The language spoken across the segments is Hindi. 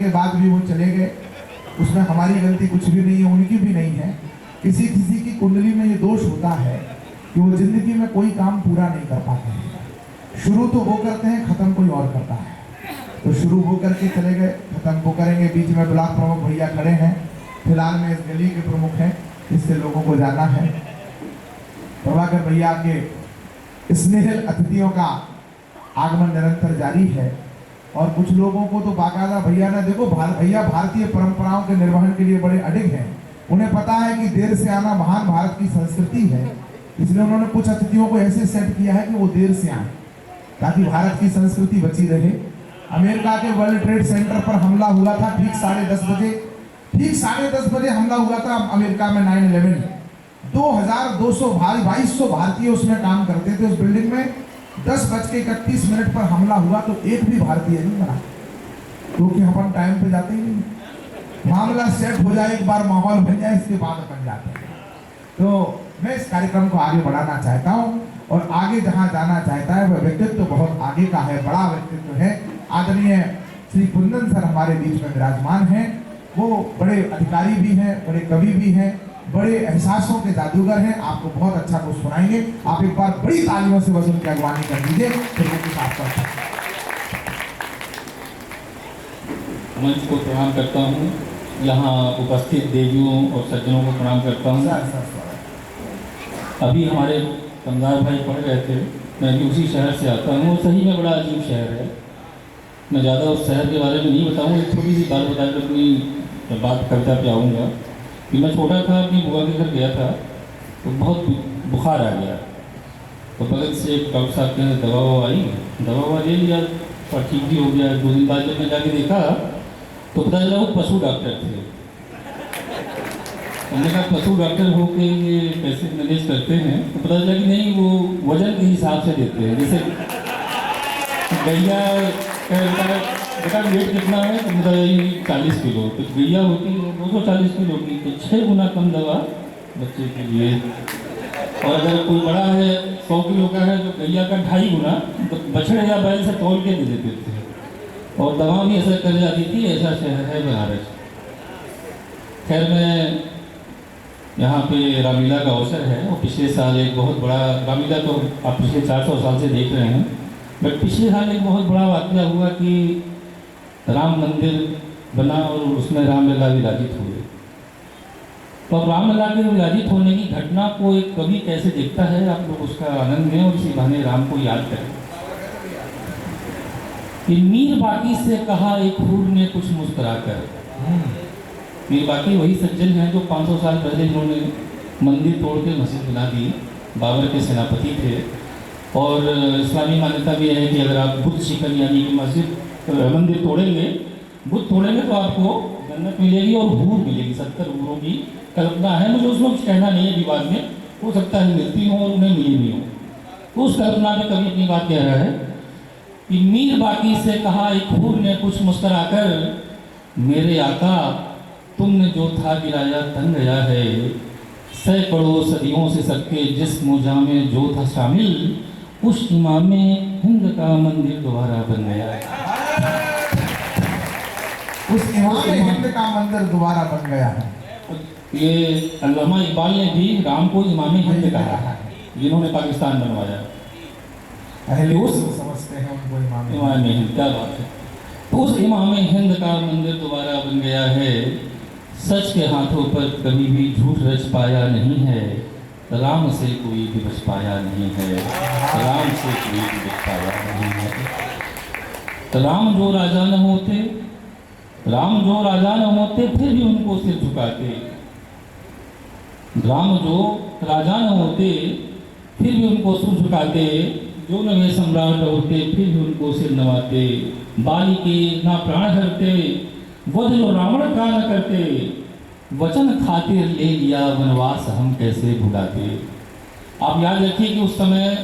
के बाद भी वो चले गए, उसमें हमारी गलती कुछ भी नहीं है, उनकी भी नहीं है। किसी किसी की कुंडली में ये दोष होता है कि वो जिंदगी में कोई काम पूरा नहीं कर पाते हैं। शुरू तो वो करते हैं, खत्म कोई और करता है। तो शुरू वो करके चले गए, खत्म वो करेंगे। बीच में ब्लॉक प्रमुख भैया खड़े हैं, फिलहाल में इस गली के प्रमुख हैं, इससे लोगों को जाना है। प्रभाकर भैया के स्नेहिल अतिथियों का आगमन निरंतर जारी है और कुछ लोगों को तो बाकायदा भैया ने देखो, भैया भारतीय परंपराओं के निर्वहन के लिए बड़े अडिग हैं। उन्हें पता है कि देर से आना महान भारत की संस्कृति है, इसलिए उन्होंने कुछ अतिथियों को ऐसे सेट किया है कि वो देर से आए ताकि भारत की संस्कृति बची रहे। अमेरिका के वर्ल्ड ट्रेड सेंटर पर हमला हुआ था ठीक 10:30 बजे, ठीक 10:30 बजे हमला हुआ था अमेरिका में 9/11। 2200 भारतीय उसमें काम करते थे उस बिल्डिंग में। 10:31 पर हमला हुआ तो एक भी भारतीय नहीं मरा, क्योंकि अपन टाइम पे जाते ही नहीं। मामला सेट हो जाए, एक बार माहौल बन जाए, इसके बाद अपन जाते हैं। तो मैं इस कार्यक्रम को आगे बढ़ाना चाहता हूँ और आगे जहाँ जाना चाहता है वह व्यक्तित्व तो बहुत आगे का है, बड़ा व्यक्तित्व है। आदरणीय श्री कुंदन सर हमारे बीच में विराजमान हैं। वो बड़े अधिकारी भी हैं, बड़े कवि भी हैं, बड़े एहसासों के जादूगर हैं। आपको बहुत अच्छा कुछ सुनाएंगे। आप एक बार बड़ी तालियों से वसूल की अगवानी कर दीजिए, फिर वो कुछ आपका। मंच को प्रणाम करता हूँ, यहाँ उपस्थित देवियों और सज्जनों को प्रणाम करता हूँ। अभी हमारे कमदार भाई पढ़ रहे थे, मैं भी उसी शहर से आता हूँ। सही में बड़ा अजीब शहर है। मैं ज़्यादा उस शहर के बारे में नहीं बताऊँगा, एक छोटी सी बात बताकर अपनी बात कविता पे आऊँगा। कि मैं छोटा था, अपनी बुआ के घर गया था तो बहुत बुखार आ गया। तो बगल से एक डॉक्टर साहब के दवा आई, दवा ले लिया और ठीक भी हो गया। 2 दिन बाद जब मैं जाके देखा तो पता चला वो पशु डॉक्टर थे। हमने कहा पशु डॉक्टर हो के ये कैसे मैनेज करते हैं? तो पता चला कि नहीं, वो वजन के हिसाब से देते हैं। जैसे गैया बेटा वेट कितना है तो मुझे 40 किलो, तो गैया होती है 240 किलो की, तो 6 गुना कम दवा बच्चे के लिए। और अगर कोई बड़ा है 100 किलो का है तो गैया का 2.5 गुना तो बछड़े या बैल से तोल के दे देते थे और दवा भी असर कर जाती थी। ऐसा शहर है बनारस। खैर, मैं यहाँ पे रामलीला का अवसर है और पिछले साल एक बहुत बड़ा रामलीला तो आप पिछले 400 साल से देख रहे हैं, बट पिछले साल एक बहुत बड़ा वाक़या हुआ कि राम मंदिर बना और उसमें रामलला विराजित हुए। तो अब रामलला के विराजित होने की घटना को एक कवि कैसे देखता है, आप लोग उसका आनंद लें और इसी बहाने राम को याद करें। कि मीर बाकी से कहा एक हूर ने कुछ मुस्कुराकर। मीर बाकी वही सज्जन हैं जो 500 साल पहले इन्होंने मंदिर तोड़ के मस्जिद बना दी। बाबर के सेनापति थे और इस्लामी मान्यता भी है कि अगर आप बुद्ध शिकन यानी कि मस्जिद मंदिर तोड़ेंगे, बुद्ध तोड़ेंगे तो आपको जन्नत मिलेगी और हूर मिलेगी। 70 हूरों की कल्पना है, मुझे उसमें कुछ कहना नहीं है विवाद में, हो सकता है मिलती हो और उन्हें मिली भी हो। तो उस कल्पना में कभी अपनी बात कह रहा है कि मीर बाकी से कहा एक हूर ने कुछ मुस्कुराकर, मेरे आका तुमने जो था गिराया तन गया है। सैकड़ों सदियों से सबके जिस्म जामे जो था शामिल, उस इमाम हिंद का मंदिर दोबारा बन गया है। उस इमाम हिंद का मंदिर दोबारा बन गया है। ये अल्लामा इकबाल ने भी राम को इमाम हिंद कहा है, जिन्होंने पाकिस्तान बनवाया। समझते हैं उनको इमाम हिंद, क्या बात है। तो उस इमाम हिंद का मंदिर दोबारा बन गया है। सच के हाथों पर कभी भी झूठ रच पाया नहीं है। राम से कोई भी बच पाया नहीं है। राम से कोई भी बच पाया नहीं है। राम जो राजा न होते, राम जो राजा न होते फिर भी उनको सिर झुकाते। राम जो राजा न होते फिर भी उनको सिर झुकाते। जो न वे सम्राट होते फिर भी उनको सिर नवाते। बाली के ना प्राण हरते, वध जो रावण का न करते। वचन खातिर ले लिया वनवास हम कैसे भुलाते। आप याद रखिए कि उस समय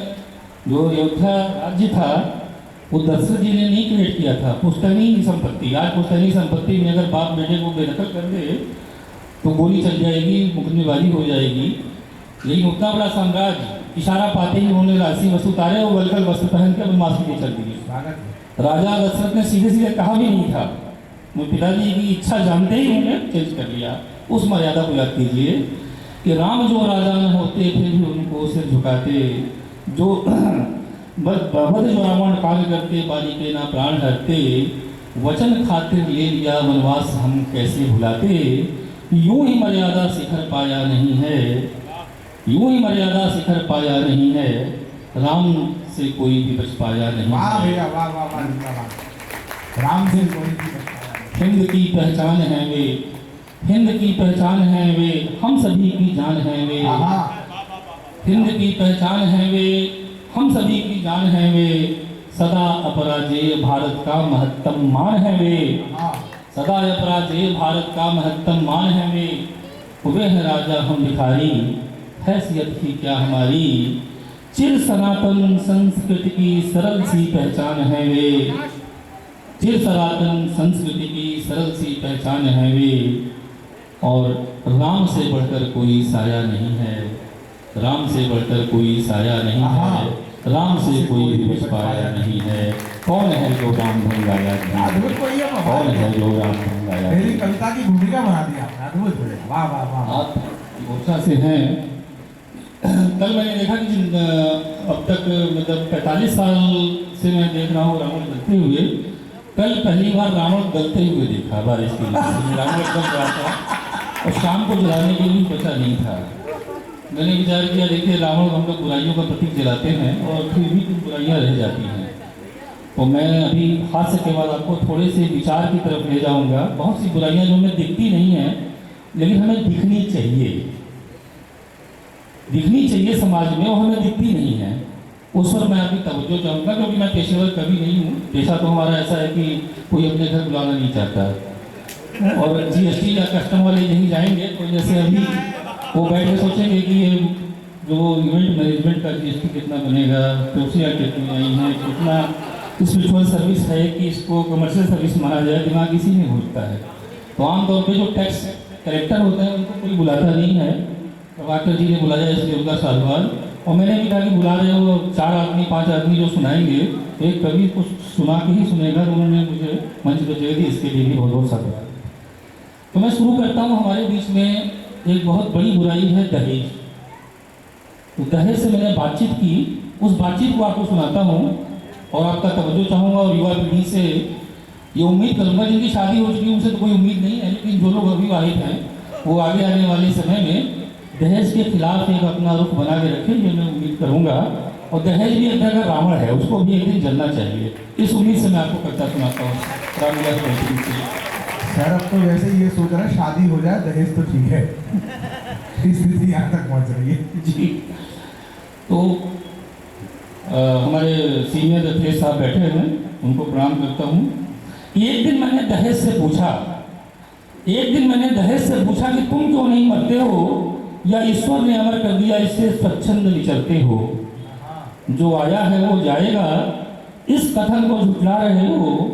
जो अयोध्या राज्य था वो दशरथ जी ने नहीं क्रिएट किया था। पुश्तैनी संपत्ति, आज पुश्तैनी संपत्ति में अगर बाप बेटे को बेदखल कर दे तो गोली चल जाएगी, मुकदमेबाजी हो जाएगी। लेकिन उतना बड़ा साम्राज्य इशारा पाते ही उन्होंने राशि वस्तु उतारे और वलकल वस्त्र पहन के बदमाशी के चल दिए। राजा दशरथ ने सीधे सीधे कहा भी नहीं था मेरे पिताजी की इच्छा जानते ही उन्होंने चेंज कर लिया। उस मर्यादा को याद कीजिए कि राम जो राजा न होते फिर भी उनको सिर झुकाते, जो बद जो रावण काल करते बाली के ना प्राण हरते, वचन खातिर ले लिया वनवास हम कैसे भुलाते, यूं ही मर्यादा शिखर पाया नहीं है, यूं ही मर्यादा शिखर पाया नहीं है, राम से कोई भी बच पाया नहीं वाह है। भैया वाह वाह वाह जिंदाबाद। राम से कोई भी बच पाया नहीं। हिंद की पहचान है वे, हिंद की पहचान है वे, हम सभी की जान है वे, आहा, हिंद की पहचान है वे, हम सभी की जान है वे, सदा अपराजेय भारत का महत्तम मान है वे, हाँ, सदा अपराजेय भारत का महत्तम मान है वे, वे है राजा हम भिखारी, हैसियत ही क्या हमारी, चिर सनातन संस्कृति की सरल सी पहचान है वे, चिर सनातन संस्कृति की सरल सी पहचान है वे, और राम से बढ़कर कोई साया नहीं है, राम से बढ़कर कोई साया नहीं है, राम से कोई भी बच पाया नहीं है। कौन है जो राम धन गाया नहीं? अद्भुत कोई है कौन है जो राम धन गाया मेरी नहीं? कविता की भूमिका बना दी आपने, अद्भुत भैया वाह वाह वाह। आप ओरछा से हैं। कल मैंने देखा कि अब तक मतलब 45 साल से मैं देख रहा हूँ रावण गलते हुए, कल पहली बार रावण गलते हुए देखा बारिश के लिए। रावण एकदम गया था और शाम को जलाने के लिए बचा नहीं था। मैंने विचार किया देखिए रावण हम लोग बुराइयों का प्रतीक जलाते हैं और फिर भी कुछ बुराइयाँ रह जाती हैं। तो मैं अभी हास्य के बाद आपको थोड़े से विचार की तरफ ले जाऊंगा। बहुत सी बुराइयाँ जो हमें दिखती नहीं हैं लेकिन हमें दिखनी चाहिए, दिखनी चाहिए समाज में, और हमें दिखती नहीं है। उस पर मैं आपकी तवज्जो चाहूँगा क्योंकि मैं पेशेवर कभी नहीं हूँ। पेशा तो हमारा ऐसा है कि कोई अपने घर बुलाना नहीं चाहता, और GST या कस्टम वाले यहीं जाएंगे तो जैसे अभी वो बैठ के सोचेंगे कि ये जो इवेंट मैनेजमेंट का GST कितना बनेगा, कुर्सियाँ कितनी आई हैं, कितना स्पिरिचुअल सर्विस है कि इसको कमर्शियल सर्विस माना जाए, दिमाग इसी में घूमता है। तो आमतौर पे जो टैक्स कलेक्टर होते हैं उनको कोई बुलाता नहीं है। प्रभाकर जी ने बुलाया इसलिए उनका साल बाद, और मैंने भी कहा कि बुला रहे हो 4 आदमी 5 आदमी जो सुनाएंगे तो एक कवि कुछ सुना के ही सुनेगा। तो उन्होंने मुझे मंच पर जगह दी, इसके लिए भी बहुत बहुत साधुवाद। तो मैं शुरू करता हूँ। हमारे बीच में एक बहुत बड़ी बुराई है दहेज। तो दहेज से मैंने बातचीत की, उस बातचीत को आपको सुनाता हूँ और आपका तवज्जो चाहूँगा। और युवा पीढ़ी से ये उम्मीद करूँगा, जिनकी शादी हो चुकी है उनसे तो कोई उम्मीद नहीं है, लेकिन जो लोग अविवाहित हैं वो आगे आने वाले समय में दहेज के खिलाफ एक अपना रुख बना के रखें, ये मैं उम्मीद करूँगा। और दहेज भी एक तरह का रावण है, उसको भी एक दिन जलना चाहिए। इस उम्मीद से मैं आपको कविता सुनाता हूँ रामविलास पंडित से। सर अब तो वैसे ही ये सोच रहा है शादी हो जाए दहेज तो ठीक है। स्थिति यहाँ तक पहुँच रही है जी। तो हमारे सीनियर अखिलेश साहब बैठे हैं, उनको प्रणाम करता हूँ। एक दिन मैंने दहेज से पूछा, एक दिन मैंने दहेज से पूछा कि तुम क्यों नहीं मरते हो, या ईश्वर ने अमर कर दिया इससे स्वच्छंद विचरते हो। जो आया है वो जाएगा, इस कथन को झुठला रहे हो,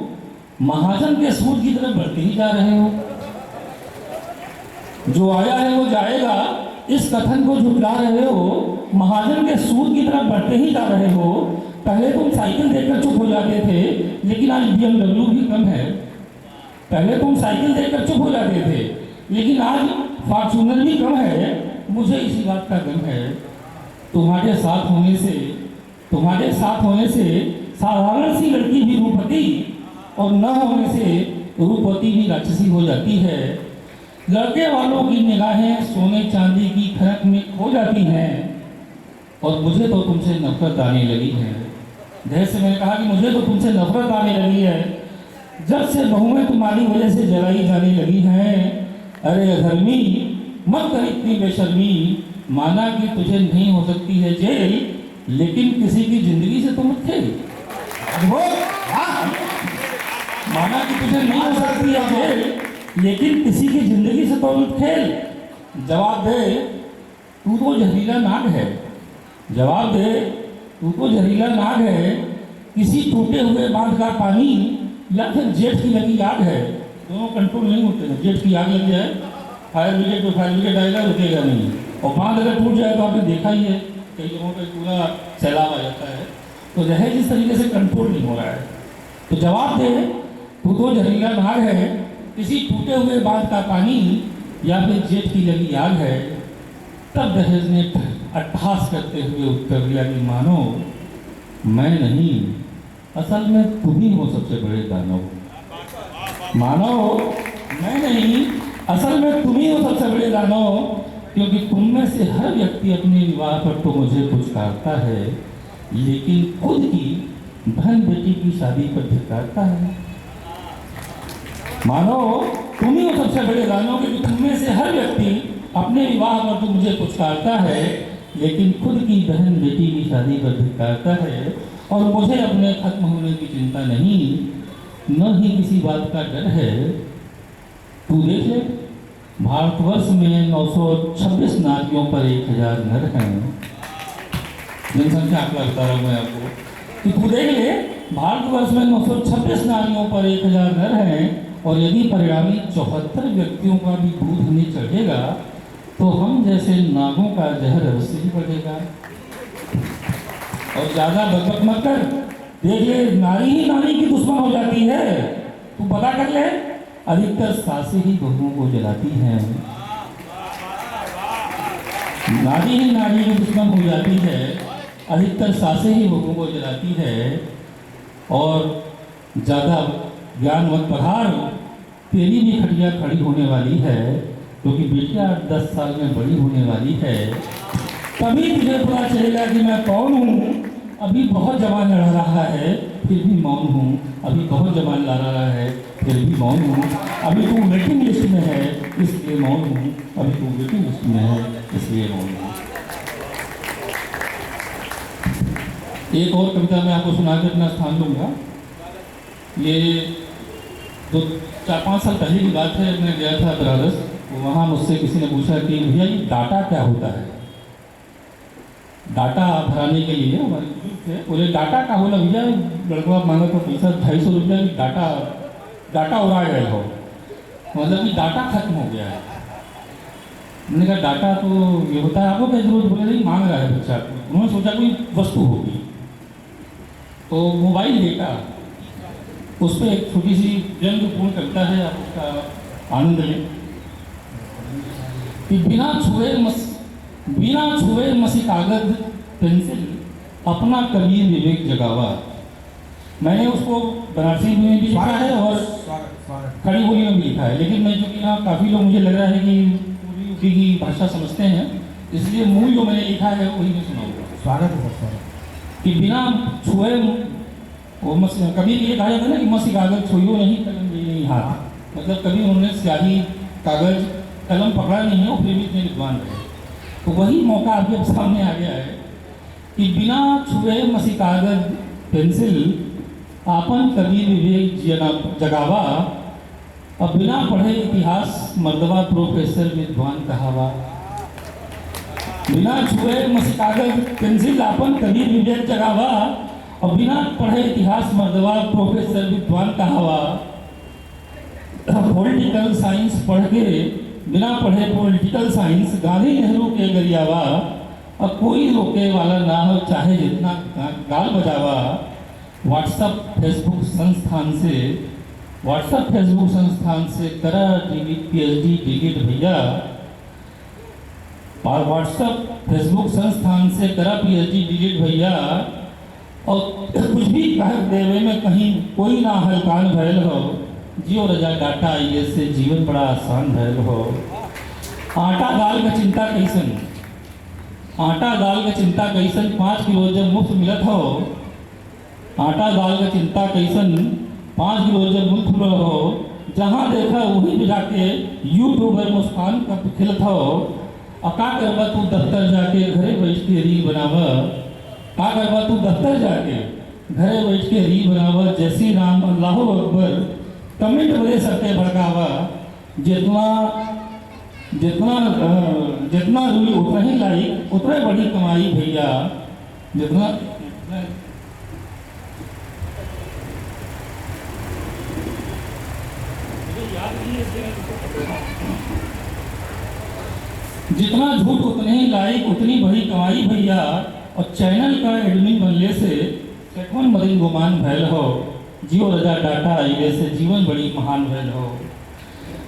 महाजन के सूद की तरफ बढ़ते ही जा रहे हो। जो आया है वो जाएगा, इस कथन को झुठला रहे हो, महाजन के सूद की तरफ बढ़ते ही जा रहे हो। पहले तुम साइकिल देखकर चुप हो जाते थे, लेकिन आज BMW भी कम है। पहले तुम साइकिल देखकर चुप हो जाते थे, लेकिन आज फॉर्च्यूनर भी कम है। मुझे इसी बात का गम है। तुम्हारे साथ होने से, तुम्हारे साथ होने से साधारण सी लड़की भी रूपवती, और न होने से रूपवती भी राक्षसी हो जाती है। लड़के वालों की निगाहें सोने चांदी की खनक में खो जाती हैं, और मुझे तो तुमसे नफरत आने लगी है। दहेज से मैंने कहा कि मुझे तो तुमसे नफरत आने लगी है, जब से बहुएं तुम्हारी वजह से जलाई जाने लगी हैं। अरे अधर्मी मत कर इतनी बेशर्मी, माना कि तुझे नहीं हो सकती है जेल, लेकिन किसी की जिंदगी से तो मत खेल। माना कि तुझे नहीं हो सकती है जेल, लेकिन किसी की जिंदगी से तो मत खेल। जवाब दे तू तो जहरीला नाग है, जवाब दे तू तो जहरीला नाग है। किसी टूटे हुए बांध का पानी या फिर जेठ की लगी आग है, दोनों कंट्रोल नहीं होते हैं। जेठ की आग लग जाए, फायर ब्रिगेड तो फायर ब्रिगेड आएगा, रुकेगा नहीं। और बांध अगर टूट जाए तो आपने देखा ही है, कई जगहों पर पूरा सैलाब आ जाता है। तो दहेज इस तरीके से कंट्रोल नहीं हो रहा है। तो जवाब दे तू तो जहरीला नाग है, किसी टूटे हुए बांध का पानी या फिर जेठ की लगी आग है, तब दहेज ने अट्टहास करते हुए उत्तर दिया कि मानो मैं नहीं, असल में तुम ही हो सबसे बड़े दानव। मानो मैं नहीं, असल में तुम ही हो सबसे बड़े दानव, क्योंकि तुम में से हर व्यक्ति अपने विवाह पर तो मुझे पुचकारता है, लेकिन खुद की बहन बेटी की शादी पर धिक्कारता है। मानो तुम ही हो सबसे बड़े दानव, क्योंकि तुम में से हर व्यक्ति अपने विवाह पर तो मुझे पुचकारता है, लेकिन खुद की बहन बेटी की शादी पर धिक्कारता है। और मुझे अपने खत्म होने की चिंता नहीं, न ही किसी बात का डर है। तू देख ले, भारतवर्ष में 926 नारियों पर 1000 नर हैं। जनसंख्या आंकड़ा बता रहा हूँ मैं आपको कि तू देख ले, भारतवर्ष में 926 नारियों पर 1000 नर हैं, और यदि परिणामी 74 व्यक्तियों का भी दूध हमें चढ़ेगा तो हम जैसे नागों का जहर अवश्य ही बढ़ेगा। और ज़्यादा बकबक मत कर, देख ले, नारी ही नारी की दुश्मन हो जाती है। तू पता कर ले, अधिकतर सासें ही बहुओं को जलाती हैं। नारी ही नारी की दुश्मन हो जाती है, अधिकतर सासें ही बहुओं को जलाती है। और ज़्यादा ज्ञान मत बढ़ार, तेरी भी खटिया खड़ी होने वाली है, क्योंकि बेटियाँ 10 साल में बड़ी होने वाली है। तभी तुझे पता चलेगा कि मैं कौन हूँ। अभी बहुत जवान लड़ रहा है, फिर भी मौन हूँ। अभी बहुत जवान लड़ रहा है, फिर भी मौन हूँ। अभी तू वेटिंग लिस्ट में है, इसलिए मौन हूँ। अभी तू वेटिंग लिस्ट में है, इसलिए मौन हूँ। एक और कविता मैं आपको सुना के अपना स्थान लूँगा। ये 4-5 साल पहले की बात है। मैं गया था बनारस, वहाँ मुझसे किसी ने पूछा कि भैया ये डाटा क्या होता है। डाटा भराने के लिए हमारे थे, बोले डाटा का होला भैया, लड़का मांगा तो पैसा 250 रुपया की डाटा उड़ा गए हो, मतलब कि डाटा खत्म हो गया है। मैंने कहा डाटा तो ये होता है, आपको क्या जरूरत। बोले नहीं, मांग रहा है बच्चा। उन्होंने सोचा कोई वस्तु होगी, तो मोबाइल डेटा, उस पर एक छोटी सी व्यंग्यपूर्ण कविता है, आप उसका आनंद लें कि बिना छुए मसी कागज पेंसिल अपना कबीर विवेक जगावा। मैंने उसको बनारसी में भी लिखा है और खड़ी बोली में भी लिखा है, लेकिन मैं चूँकि यहाँ काफ़ी लोग मुझे लग रहा है कि पूरी यूपी की भाषा समझते हैं, इसलिए मूल जो मैंने लिखा है वही मैं सुनाऊंगा। स्वागत है। कि बिना छुए वो कभी ये कहा जाता है ना कि मसी कागज छुइयो नहीं, कलम ले नहीं हाथ। मतलब कभी उन्होंने स्याही कागज कलम पकड़ा नहीं है, और फिर भी इतने विद्वान रहे। तो वही मौका आपके सामने आ गया है कि बिना छुए मसी कागज पेंसिल आपन कबीर विवेक जगावा, और बिना पढ़े इतिहास मर्दवा प्रोफेसर विद्वान कहावा। बिना छुए मसी कागज पेंसिल आपन कबीर विवेक जगावा, और बिना पढ़े इतिहास मर्दवा प्रोफेसर विद्वान कहावा। पॉलिटिकल साइंस पढ़ के बिना पढ़े पॉलिटिकल साइंस गांधी नेहरू के गरियावा, और कोई रोके वाला ना हो चाहे जितना गाल बजावा। व्हाट्सएप फेसबुक संस्थान से करा PhD डिलीट भैया। और व्हाट्सएप फेसबुक संस्थान से करा PhD डिलीट भैया। और कुछ भी कह देवे में कहीं कोई ना हलकान भयल हो, जियो रजा डाटा आइए से जीवन बड़ा आसान भयल हो। आटा दाल का चिंता कैसन, आटा दाल का चिंता कैसन 5 किलो जब मुफ्त मिलत हो। आटा दाल का चिंता कैसन 5 किलो जब मुफ्त मिलत हो। जहाँ देखा वहीं पे जाके यूट्यूबर मुस्कान का खिलत हो। और का करबा तू दफ्तर जाके घरे बैठ के रील बनावा। का करबा तू दफ्तर जाके घरे बैठ के रील बनावा। जय श्री राम अल्लाह अकबर कमेंट बड़े सबके भड़कावा। जितना रूल उतना ही लाइक उतना बड़ी कमाई भैया। जितना झूठ उतने ही लाइक उतनी बड़ी कमाई भैया। और चैनल का एडमिन बनने से सेठवन मदन गुमान भैल हो। जियो रजा डाटा आइले से जीवन बड़ी महान भैल हो।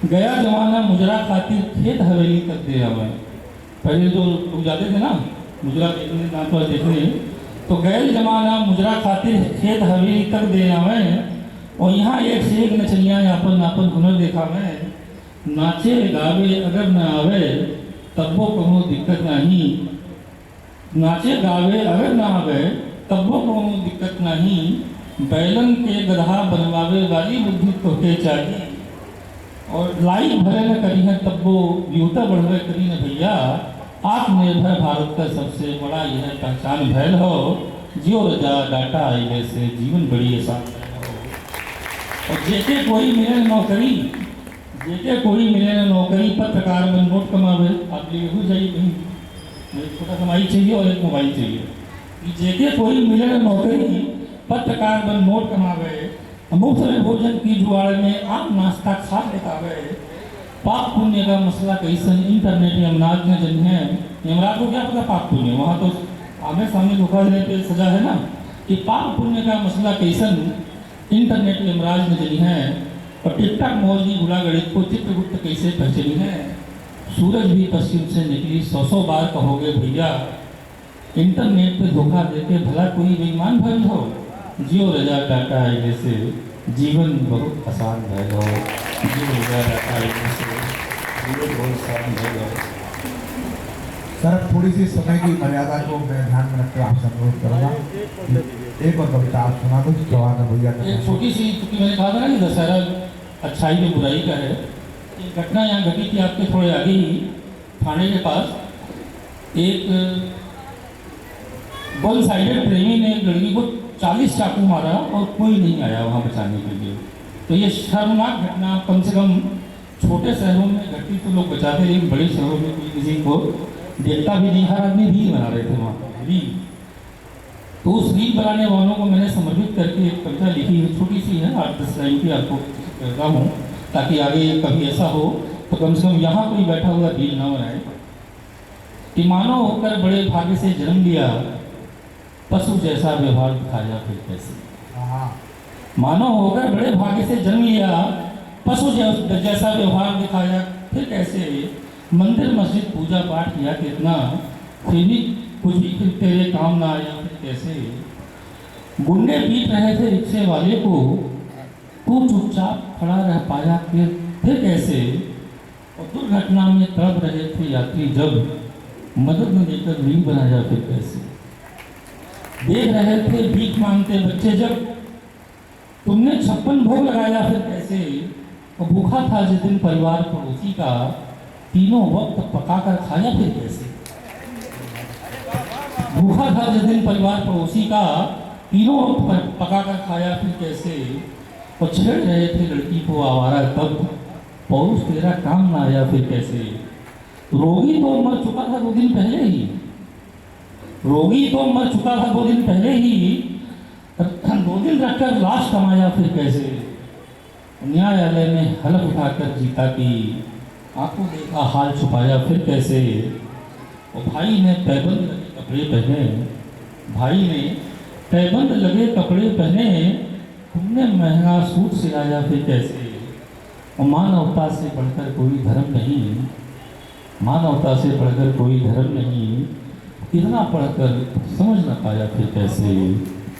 गया जमाना मुजरा खातिर खेत हवेली तक दे हमें। पहले जो लोग जाते थे ना मुजरा देखने नाचवा देखने, तो गया जमाना मुजरा खातिर खेत हवेली तक दे हमें। और यहाँ एक से एक नचनिया अपन अपन हुनर देखा मैं। नाचे गावे अगर न आवे तब्बो कोनो दिक्कत नहीं, नाचे गावे अगर न आवे तब्बो कोनो दिक्कत नहीं। बैलन के गधा बनवावे वाली बुद्धि तोके चाहिए। और लाई भरे न करी है तब्बो व्यूता बढ़वे करी न भैया। आत्मनिर्भर भारत का सबसे बड़ा यह पहचान भैल हो। जियो रजा डाटा आइले से जीवन बड़ी आसान हो। और जेके कोई मिले नौकरी, जेके कोई मिले नौकरी, पत्रकार बन नोट कमावे। आप लिए हो जाइए कहीं, एक छोटा कमाई चाहिए और एक मोबाइल चाहिए। जेके कोई मिले नौकरी, पत्रकार बन नोट कमावे। मुफ्त में भोजन की जुआड़ में आप नाश्ता खा लेतावे। पाप पुण्य का मसला कैसन इंटरनेट यमराज ने जन है। यमराज को क्या पता पाप पुण्य, वहाँ तो आगे सामने धोखा देने पे सजा है ना। कि पाप पुण्य का मसला कैसन इंटरनेट यमराज ने जनी है। और टिकटॉक मौज की गुड़ा गणित को चित्रगुप्त कैसे पहचानी है। सूरज भी पश्चिम से निकली 100 बार कहोगे भैया। इंटरनेट पे धोखा देके भला कोई बेईमान भइल हो। जियो रजा टाटा आइले से जीवन बहुत आसान भइल हो। जियो रजा टाटा आइले से जीवन बहुत आसान भइल हो। सर थोड़ी सी समय की मर्यादा को मैं ध्यान में रखकर आपसे अनुरोध करूँगा। एक और कविता आप सुना दो जवान भैया का। एक छोटी सी, क्योंकि मैंने कहा था ना कि दशहरा अच्छाई में बुराई का है। एक घटना यहाँ घटी थी आपके थोड़े आगे ही थाने के पास। एक वन साइडेड प्रेमी ने एक लड़की को 40 चाकू मारा और कोई नहीं आया वहाँ बचाने के लिए। तो ये शर्मनाक घटना कम से कम छोटे शहरों में घटती तो लोग बचाते, लेकिन बड़े शहरों में कोई किसी को देखता भी नहीं। हर आदमी रील बना रहे थे वहाँ पर रील। तो उस रील बनाने वालों को मैंने समर्पित करके एक कविता लिखी है, छोटी सी है, 8-10 लाइन की आपको कहता हूँ, ताकि आगे कभी ऐसा हो तो कम से कम यहाँ कोई बैठा हुआ रील ना बनाए। कि मानव होकर बड़े भाग्य से जन्म लिया, पशु जैसा व्यवहार दिखाया फिर कैसे। मानव होकर बड़े भाग्य से जन्म लिया, पशु जैसा व्यवहार दिखाया फिर कैसे। मंदिर मस्जिद पूजा पाठ किया कितना, फिर भी कुछ भी फिर तेरे काम ना आया फिर कैसे। गुंडे पीट रहे थे रिक्शे वाले को, तू चुपचाप खड़ा रह पाया फिर कैसे। और दुर्घटना में तड़प रहे थे यात्री जब, मदद न देकर रील बनाया फिर कैसे। देख रहे थे भीख मांगते बच्चे जब, तुमने 56 भोग लगाया फिर कैसे। और भूखा था जिस दिन परिवार पड़ोसी का, तीनों वक्त पकाकर खाया फिर कैसे। भूखा था जिस दिन परिवार पड़ोसी का, तीनों वक्त पकाकर खाया फिर कैसे। और छेड़ रहे थे लड़की को आवारा तब, पौरुष तेरा काम ना आया फिर कैसे। रोगी तो मर चुका था 2 दिन पहले ही, रोगी तो मर चुका था 2 दिन पहले ही, 2 दिन रखकर लाश कमाया फिर कैसे। न्यायालय में हलफ उठाकर जीता कि, आंखों देखा हाल छुपाया फिर कैसे। और भाई ने पैबंद लगे कपड़े पहने, भाई ने पैबंद लगे कपड़े पहने, तुमने महंगा सूट सिलाया फिर कैसे। और मानवता से बढ़कर कोई धर्म नहीं, मानवता से बढ़कर कोई धर्म नहीं। कितना पढ़कर समझ न पाया फिर कैसे,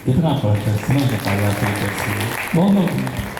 कितना पढ़कर समझ न पाया फिर कैसे। बहुत